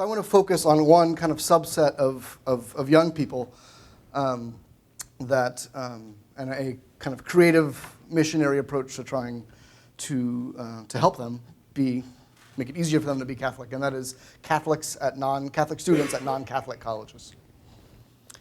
So I want to focus on one kind of subset of young people and a kind of creative missionary approach to trying to help them make it easier for them to be Catholic, and that is Catholic students at non-Catholic colleges.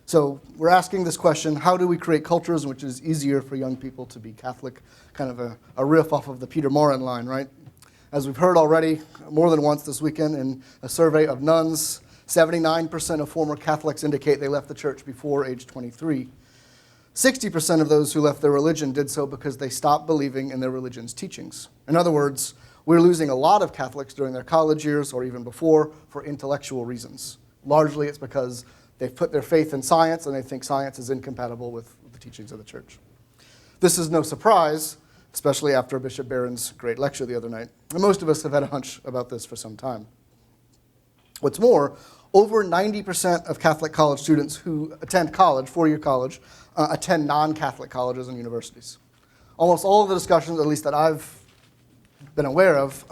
So we're asking this question: how do we create cultures in which it is easier for young people to be Catholic? Kind of a riff off of the Peter Morin line, right? As we've heard already more than once this weekend in a survey of nuns, 79% of former Catholics indicate they left the church before age 23. 60% of those who left their religion did so because they stopped believing in their religion's teachings. In other words, we're losing a lot of Catholics during their college years or even before for intellectual reasons. Largely it's because they've put their faith in science and they think science is incompatible with the teachings of the church. This is no surprise, especially after Bishop Barron's great lecture the other night. And most of us have had a hunch about this for some time. What's more, over 90% of Catholic college students who attend college, four-year college, attend non-Catholic colleges and universities. Almost all of the discussions, at least that I've been aware of,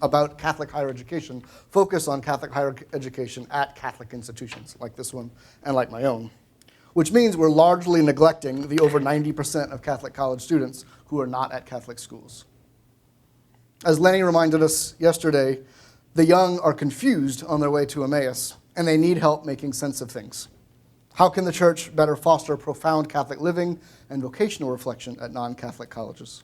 about Catholic higher education focus on Catholic higher education at Catholic institutions, like this one and like my own. Which means we're largely neglecting the over 90% of Catholic college students who are not at Catholic schools. As Lenny reminded us yesterday, the young are confused on their way to Emmaus, and they need help making sense of things. How can the church better foster profound Catholic living and vocational reflection at non-Catholic colleges?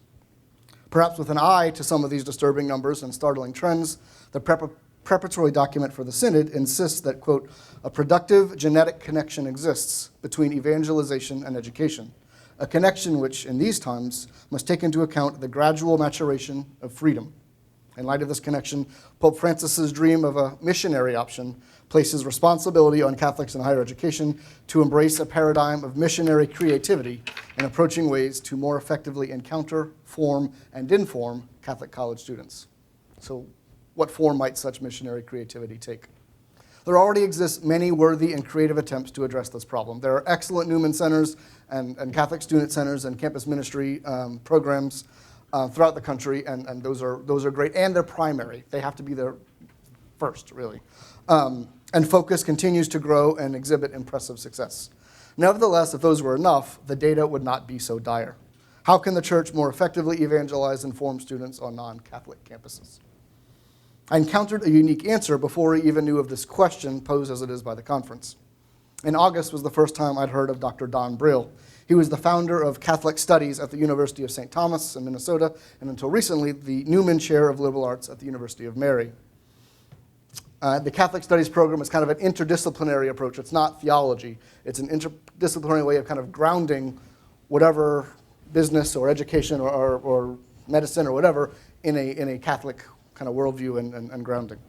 Perhaps with an eye to some of these disturbing numbers and startling trends, the preparatory document for the Synod insists that, quote, a productive genetic connection exists between evangelization and education, a connection which, in these times, must take into account the gradual maturation of freedom. In light of this connection, Pope Francis's dream of a missionary option places responsibility on Catholics in higher education to embrace a paradigm of missionary creativity in approaching ways to more effectively encounter, form, and inform Catholic college students. So what form might such missionary creativity take? There already exist many worthy and creative attempts to address this problem. There are excellent Newman centers and Catholic student centers and campus ministry programs throughout the country, and those are great, and they're primary. They have to be there first, really. And Focus continues to grow and exhibit impressive success. Nevertheless, if those were enough, the data would not be so dire. How can the church more effectively evangelize and form students on non-Catholic campuses? I encountered a unique answer before I even knew of this question, posed as it is by the conference. In August was the first time I'd heard of Dr. Don Brill. He was the founder of Catholic Studies at the University of St. Thomas in Minnesota, and until recently, the Newman Chair of Liberal Arts at the University of Mary. The Catholic Studies program is kind of an interdisciplinary approach. It's not theology. It's an interdisciplinary way of kind of grounding whatever business or education or medicine or whatever in a Catholic kind of worldview and grounding.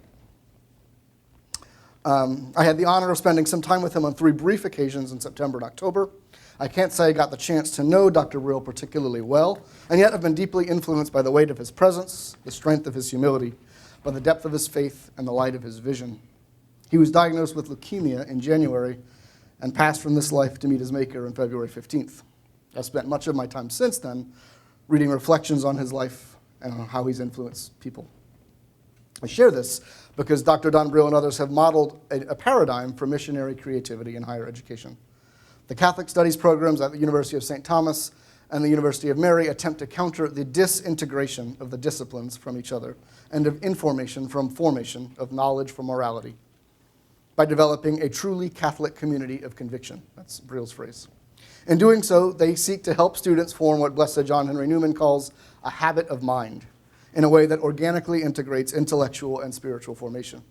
I had the honor of spending some time with him on 3 brief occasions in September and October. I can't say I got the chance to know Dr. Brill particularly well, and yet I've been deeply influenced by the weight of his presence, the strength of his humility, by the depth of his faith and the light of his vision. He was diagnosed with leukemia in January and passed from this life to meet his Maker on February 15th. I've spent much of my time since then reading reflections on his life and on how he's influenced people. I share this because Dr. Don Brill and others have modeled a paradigm for missionary creativity in higher education. The Catholic Studies programs at the University of St. Thomas and the University of Mary attempt to counter the disintegration of the disciplines from each other and of information from formation, of knowledge from morality, by developing a truly Catholic community of conviction. That's Brill's phrase. In doing so, they seek to help students form what Blessed John Henry Newman calls a habit of mind, in a way that organically integrates intellectual and spiritual formation.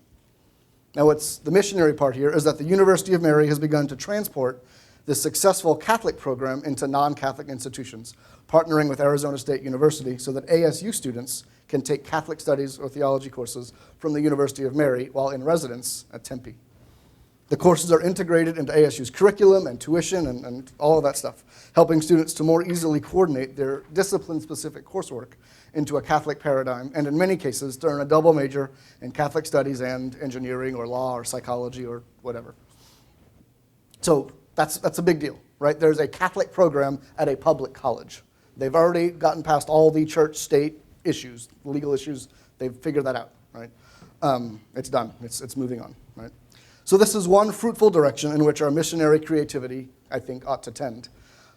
Now, what's the missionary part here is that the University of Mary has begun to transport this successful Catholic program into non-Catholic institutions, partnering with Arizona State University so that ASU students can take Catholic studies or theology courses from the University of Mary while in residence at Tempe. The courses are integrated into ASU's curriculum and tuition and all of that stuff, helping students to more easily coordinate their discipline-specific coursework into a Catholic paradigm, and in many cases to earn a double major in Catholic studies and engineering or law or psychology or whatever. So that's a big deal, right? There's a Catholic program at a public college. They've already gotten past all the church-state issues, legal issues. They've figured that out. right? It's done. It's moving on, right? So this is one fruitful direction in which our missionary creativity, I think, ought to tend.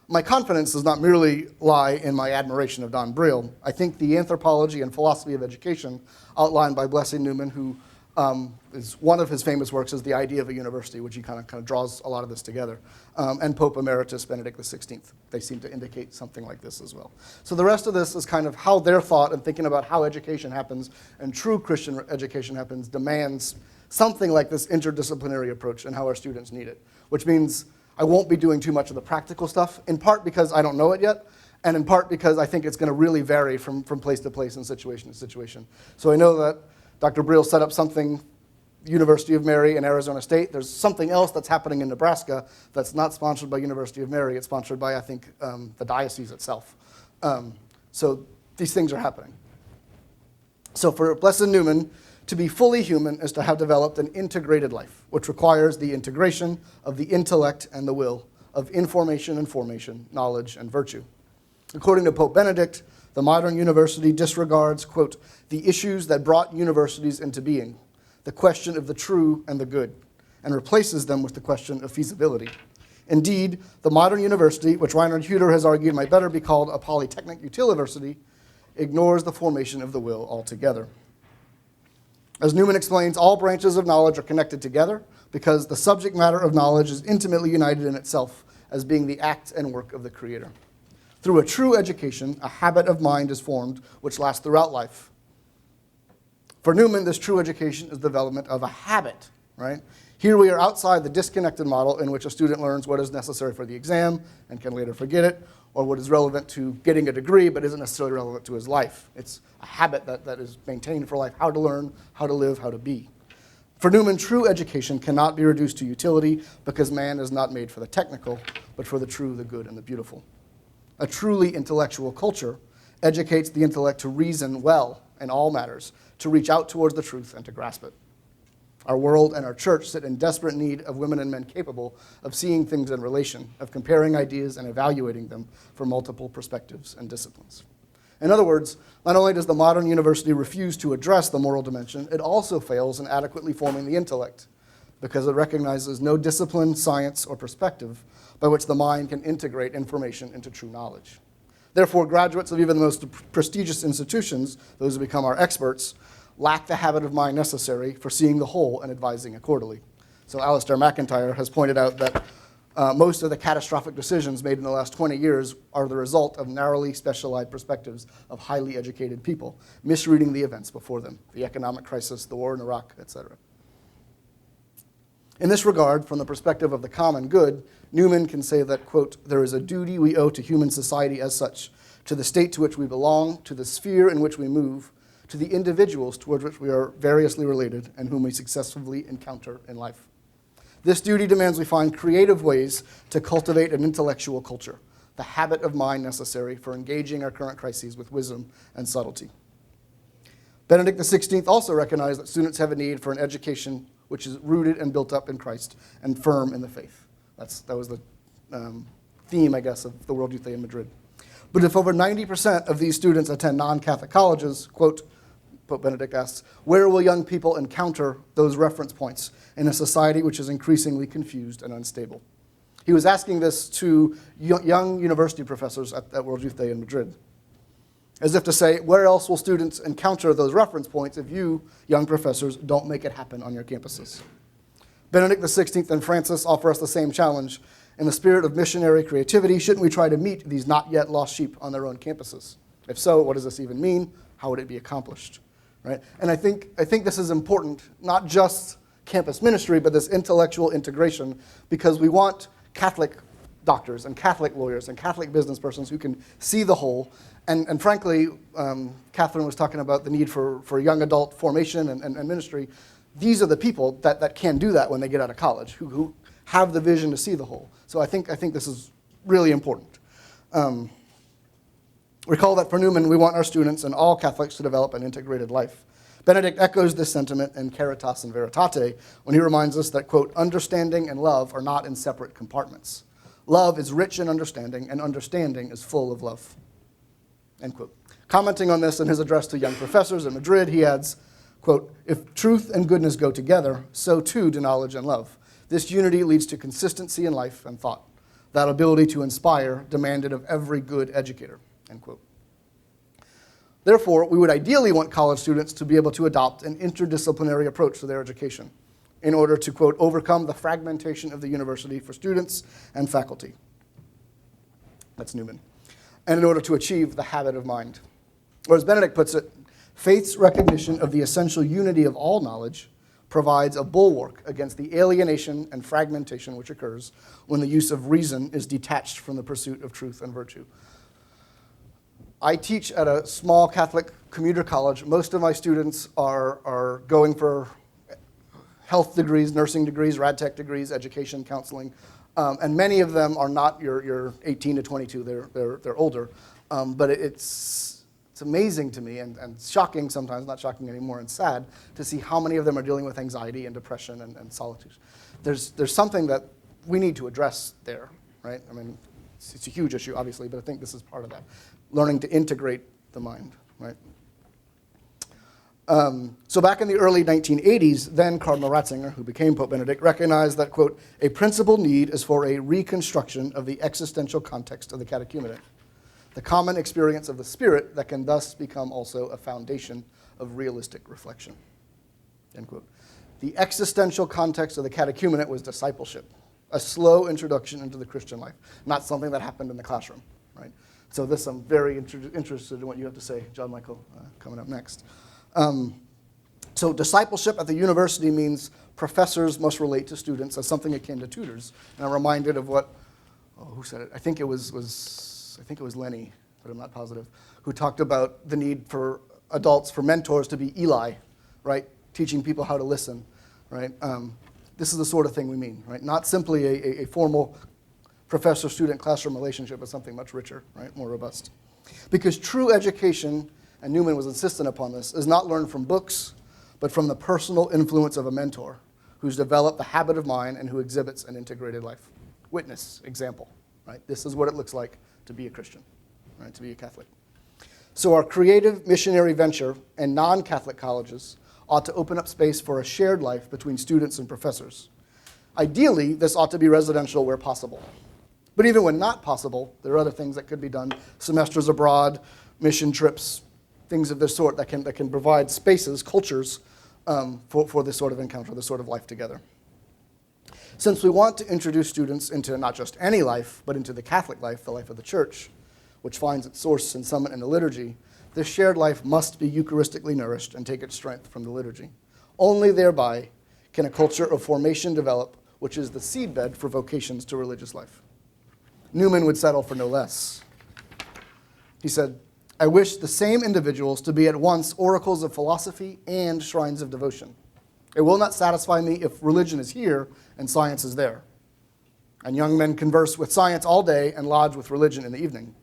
My confidence does not merely lie in my admiration of Don Briel. I think the anthropology and philosophy of education outlined by Blessing Newman, who is one of his famous works is The Idea of a University, which he kind of draws a lot of this together, and Pope Emeritus Benedict XVI. They seem to indicate something like this as well. So the rest of this is kind of how their thought and thinking about how education happens and true Christian education happens demands something like this interdisciplinary approach and how our students need it, which means I won't be doing too much of the practical stuff, in part because I don't know it yet, and in part because I think it's going to really vary from place to place and situation to situation. So I know that Dr. Briel set up something, University of Mary and Arizona State. There's something else that's happening in Nebraska that's not sponsored by University of Mary. It's sponsored by, I think, the diocese itself. So these things are happening. So for Blessed Newman, to be fully human is to have developed an integrated life, which requires the integration of the intellect and the will, of information and formation, knowledge and virtue. According to Pope Benedict, the modern university disregards, quote, the issues that brought universities into being, the question of the true and the good, and replaces them with the question of feasibility. Indeed, the modern university, which Reinhard Hutter has argued might better be called a polytechnic utiliversity, ignores the formation of the will altogether. As Newman explains, all branches of knowledge are connected together because the subject matter of knowledge is intimately united in itself as being the act and work of the Creator. Through a true education, a habit of mind is formed which lasts throughout life. For Newman, this true education is the development of a habit, right? Here we are outside the disconnected model in which a student learns what is necessary for the exam and can later forget it, or what is relevant to getting a degree but isn't necessarily relevant to his life. It's a habit that is maintained for life, how to learn, how to live, how to be. For Newman, true education cannot be reduced to utility because man is not made for the technical, but for the true, the good, and the beautiful. A truly intellectual culture educates the intellect to reason well in all matters, to reach out towards the truth and to grasp it. Our world and our church sit in desperate need of women and men capable of seeing things in relation, of comparing ideas and evaluating them from multiple perspectives and disciplines. In other words, not only does the modern university refuse to address the moral dimension, it also fails in adequately forming the intellect because it recognizes no discipline, science, or perspective by which the mind can integrate information into true knowledge. Therefore, graduates of even the most prestigious institutions, those who become our experts, lack the habit of mind necessary for seeing the whole and advising accordingly. So Alistair McIntyre has pointed out that most of the catastrophic decisions made in the last 20 years are the result of narrowly specialized perspectives of highly educated people, misreading the events before them, the economic crisis, the war in Iraq, etc. In this regard, from the perspective of the common good, Newman can say that, quote, there is a duty we owe to human society as such, to the state to which we belong, to the sphere in which we move, to the individuals toward which we are variously related and whom we successively encounter in life. This duty demands we find creative ways to cultivate an intellectual culture, the habit of mind necessary for engaging our current crises with wisdom and subtlety. Benedict XVI also recognized that students have a need for an education which is rooted and built up in Christ and firm in the faith. That was the theme, I guess, of the World Youth Day in Madrid. But if over 90% of these students attend non-Catholic colleges, quote, Pope Benedict asks, where will young people encounter those reference points in a society which is increasingly confused and unstable? He was asking this to young university professors at World Youth Day in Madrid, as if to say, where else will students encounter those reference points if you, young professors, don't make it happen on your campuses? Benedict XVI and Francis offer us the same challenge. In the spirit of missionary creativity, shouldn't we try to meet these not yet lost sheep on their own campuses? If so, what does this even mean? How would it be accomplished? Right? And I think this is important, not just campus ministry, but this intellectual integration, because we want Catholic doctors and Catholic lawyers and Catholic business persons who can see the whole. And frankly, Catherine was talking about the need for young adult formation and ministry. These are the people that can do that when they get out of college, who have the vision to see the whole. So I think this is really important. Recall that for Newman, we want our students and all Catholics to develop an integrated life. Benedict echoes this sentiment in Caritas and Veritate when he reminds us that, quote, understanding and love are not in separate compartments. Love is rich in understanding, and understanding is full of love, end quote. Commenting on this in his address to young professors in Madrid, he adds, Quote, if truth and goodness go together, so too do knowledge and love. This unity leads to consistency in life and thought. That ability to inspire demanded of every good educator, end quote. Therefore, we would ideally want college students to be able to adopt an interdisciplinary approach to their education in order to, quote, overcome the fragmentation of the university for students and faculty. That's Newman. And in order to achieve the habit of mind. Or as Benedict puts it, faith's recognition of the essential unity of all knowledge provides a bulwark against the alienation and fragmentation which occurs when the use of reason is detached from the pursuit of truth and virtue. I teach at a small Catholic commuter college. Most of my students are going for health degrees, nursing degrees, rad tech degrees, education, counseling, and many of them are not your 18 to 22. They're older, but it's amazing to me and shocking sometimes, not shocking anymore, and sad to see how many of them are dealing with anxiety and depression and solitude. There's something that we need to address there, right? I mean, it's a huge issue, obviously, but I think this is part of that. Learning to integrate the mind, right? So back in the early 1980s, then Cardinal Ratzinger, who became Pope Benedict, recognized that, quote, a principal need is for a reconstruction of the existential context of the catechumenate, the common experience of the Spirit that can thus become also a foundation of realistic reflection, end quote. The existential context of the catechumenate was discipleship, a slow introduction into the Christian life, not something that happened in the classroom, right? So this, I'm very interested in what you have to say, John Michael, coming up next. So discipleship at the university means professors must relate to students as something akin to tutors. And I'm reminded of what, who said it? I think it was Lenny, but I'm not positive, who talked about the need for adults, for mentors to be Eli, right? Teaching people how to listen, right? This is the sort of thing we mean, right? Not simply a formal professor-student classroom relationship, but something much richer, right? More robust. Because true education, and Newman was insistent upon this, is not learned from books, but from the personal influence of a mentor who's developed the habit of mind and who exhibits an integrated life. Witness, example, right? This is what it looks like to be a Christian, right? To be a Catholic. So our creative missionary venture and non-Catholic colleges ought to open up space for a shared life between students and professors. Ideally, this ought to be residential where possible. But even when not possible, there are other things that could be done, semesters abroad, mission trips, things of this sort that can provide spaces, cultures, for this sort of encounter, this sort of life together. Since we want to introduce students into not just any life, but into the Catholic life, the life of the Church, which finds its source and summit in the liturgy, this shared life must be Eucharistically nourished and take its strength from the liturgy. Only thereby can a culture of formation develop, which is the seedbed for vocations to religious life. Newman would settle for no less. He said, I wish the same individuals to be at once oracles of philosophy and shrines of devotion. It will not satisfy me if religion is here and science is there, and young men converse with science all day and lodge with religion in the evening.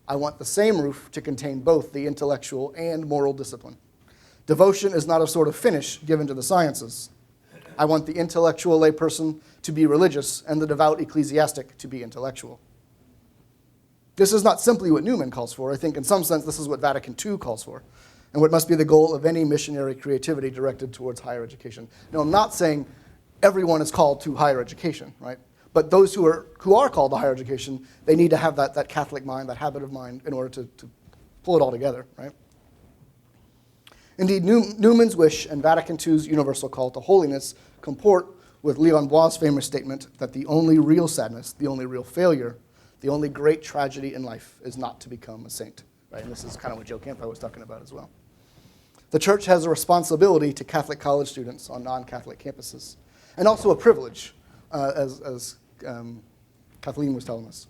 I want the same roof to contain both the intellectual and moral discipline. Devotion is not a sort of finish given to the sciences. I want the intellectual layperson to be religious and the devout ecclesiastic to be intellectual. This is not simply what Newman calls for. I think in some sense this is what Vatican II calls for, and what must be the goal of any missionary creativity directed towards higher education. Now, I'm not saying everyone is called to higher education, right? But those who are called to higher education, they need to have that Catholic mind, that habit of mind, in order to pull it all together, right? Indeed, Newman's wish and Vatican II's universal call to holiness comport with Leon Bois' famous statement that the only real sadness, the only real failure, the only great tragedy in life is not to become a saint, right? And this is kind of what Joe Campo was talking about as well. The Church has a responsibility to Catholic college students on non-Catholic campuses, and also a privilege, as Kathleen was telling us.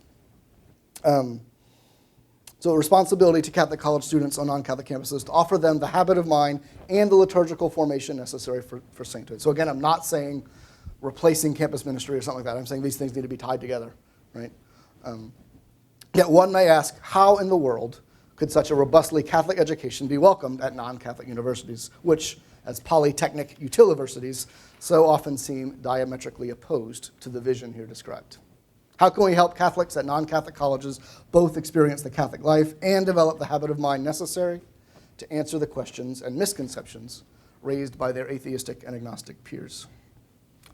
So a responsibility to Catholic college students on non-Catholic campuses to offer them the habit of mind and the liturgical formation necessary for sainthood. So again, I'm not saying replacing campus ministry or something like that. I'm saying these things need to be tied together, right? Yet one may ask, how in the world could such a robustly Catholic education be welcomed at non-Catholic universities, which, as polytechnic utiliversities, so often seem diametrically opposed to the vision here described? How can we help Catholics at non-Catholic colleges both experience the Catholic life and develop the habit of mind necessary to answer the questions and misconceptions raised by their atheistic and agnostic peers.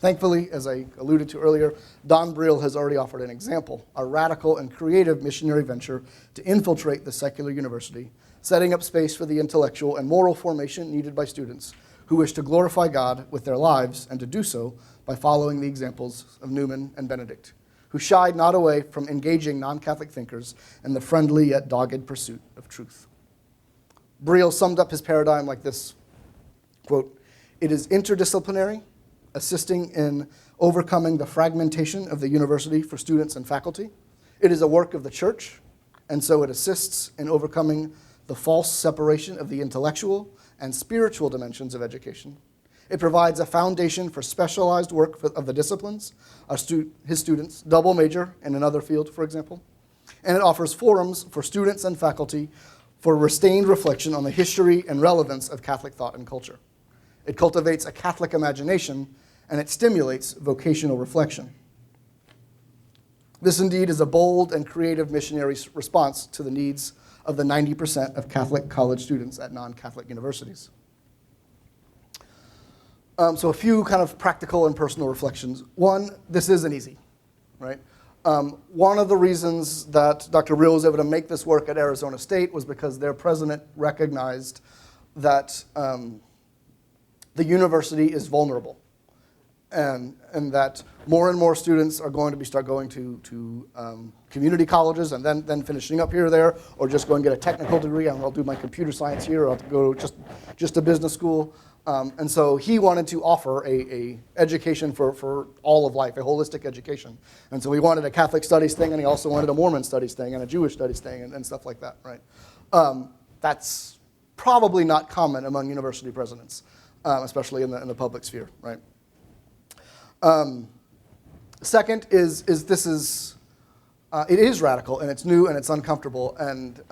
Thankfully, as I alluded to earlier, Don Briel has already offered an example, a radical and creative missionary venture to infiltrate the secular university, setting up space for the intellectual and moral formation needed by students who wish to glorify God with their lives and to do so by following the examples of Newman and Benedict, who shied not away from engaging non-Catholic thinkers in the friendly yet dogged pursuit of truth. Briel summed up his paradigm like this, quote, "It is interdisciplinary, assisting in overcoming the fragmentation of the university for students and faculty. It is a work of the church, and so it assists in overcoming the false separation of the intellectual and spiritual dimensions of education. It provides a foundation for specialized work of the disciplines, his students, double major in another field, for example. And it offers forums for students and faculty for sustained reflection on the history and relevance of Catholic thought and culture. It cultivates a Catholic imagination, and it stimulates vocational reflection. This indeed is a bold and creative missionary response to the needs of the 90% of Catholic college students at non-Catholic universities." So a few kind of practical and personal reflections. One, this isn't easy, right? One of the reasons that Dr. Briel was able to make this work at Arizona State was because their president recognized that the university is vulnerable, and that more and more students are going to start going to community colleges and then finishing up here or there, or just go and get a technical degree, and I'll do my computer science here, or I'll go just a business school. And so he wanted to offer a education for all of life, a holistic education. And so he wanted a Catholic studies thing, and he also wanted a Mormon studies thing, and a Jewish studies thing, and stuff like that, right? That's probably not common among university presidents, especially in the public sphere, right? Second is it is radical, and it's new, and it's uncomfortable, and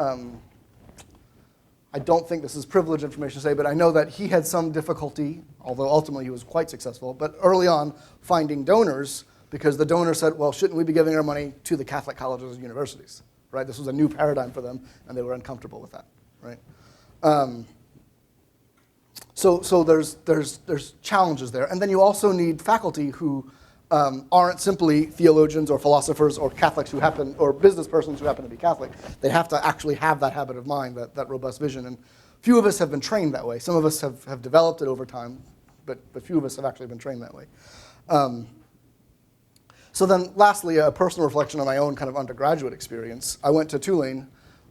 I don't think this is privileged information to say, but I know that he had some difficulty, although ultimately he was quite successful, but early on finding donors, because the donor said, well, shouldn't we be giving our money to the Catholic colleges and universities, right? This was a new paradigm for them, and they were uncomfortable with that, right? So there's challenges there. And then you also need faculty who aren't simply theologians or philosophers or Catholics or business persons who happen to be Catholic. They have to actually have that habit of mind, that robust vision. And few of us have been trained that way. Some of us have developed it over time, but few of us have actually been trained that way. So then lastly, a personal reflection on my own kind of undergraduate experience. I went to Tulane.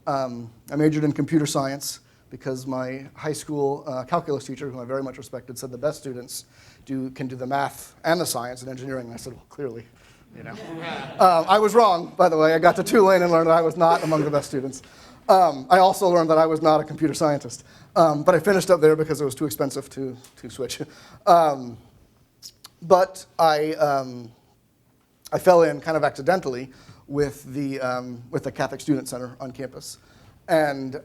I majored in computer science because my high school calculus teacher, whom I very much respected, said the best students can do the math and the science and engineering. And I said, well, clearly, you know. I was wrong, by the way. I got to Tulane and learned that I was not among the best students. I also learned that I was not a computer scientist. But I finished up there because it was too expensive to switch. But I fell in kind of accidentally with the Catholic Student Center on campus. And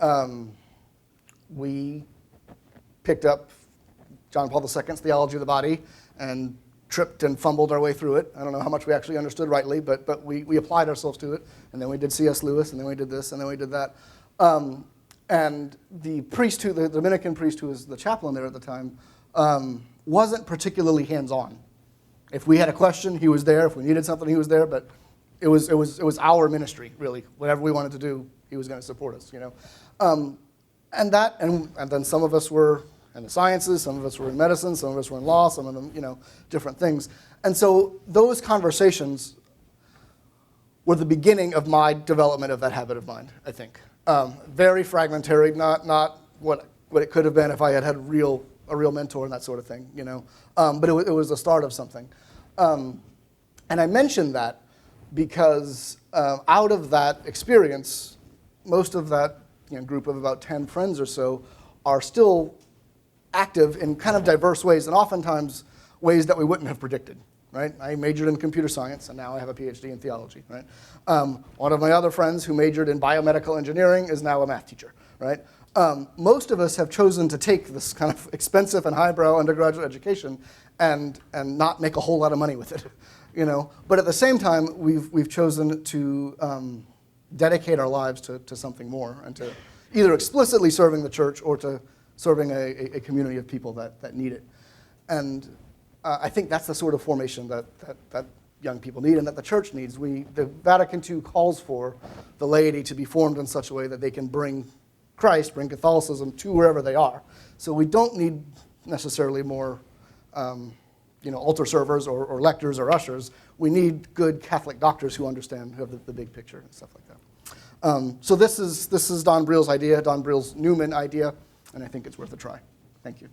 we picked up John Paul II's Theology of the Body and tripped and fumbled our way through it. I don't know how much we actually understood rightly, but we applied ourselves to it. And then we did C.S. Lewis, and then we did this, and then we did that. And the Dominican priest who was the chaplain there at the time, wasn't particularly hands-on. If we had a question, he was there. If we needed something, he was there. But it was our ministry, really. Whatever we wanted to do, he was going to support us, you know. And then some of us were in the sciences, some of us were in medicine, some of us were in law, some of them, you know, different things. And so those conversations were the beginning of my development of that habit of mind, I think. Very fragmentary, not what it could have been if I had a real mentor and that sort of thing, you know. But it was the start of something. And I mentioned that because out of that experience, most of that group of about 10 friends or so are still active in kind of diverse ways, and oftentimes ways that we wouldn't have predicted, right? I majored in computer science, and now I have a PhD in theology, right? One of my other friends who majored in biomedical engineering is now a math teacher, right? Most of us have chosen to take this kind of expensive and highbrow undergraduate education and not make a whole lot of money with it, you know? But at the same time, we've chosen to dedicate our lives to something more, and to either explicitly serving the church or to serving a community of people that need it. And I think that's the sort of formation that young people need and that the church needs. The Vatican II calls for the laity to be formed in such a way that they can bring Christ, bring Catholicism to wherever they are. So we don't need necessarily more altar servers or lectors or ushers. We need good Catholic doctors who understand, who have the big picture and stuff like that. So this is Don Briel's idea, Don Briel's Newman idea, and I think it's worth a try. Thank you.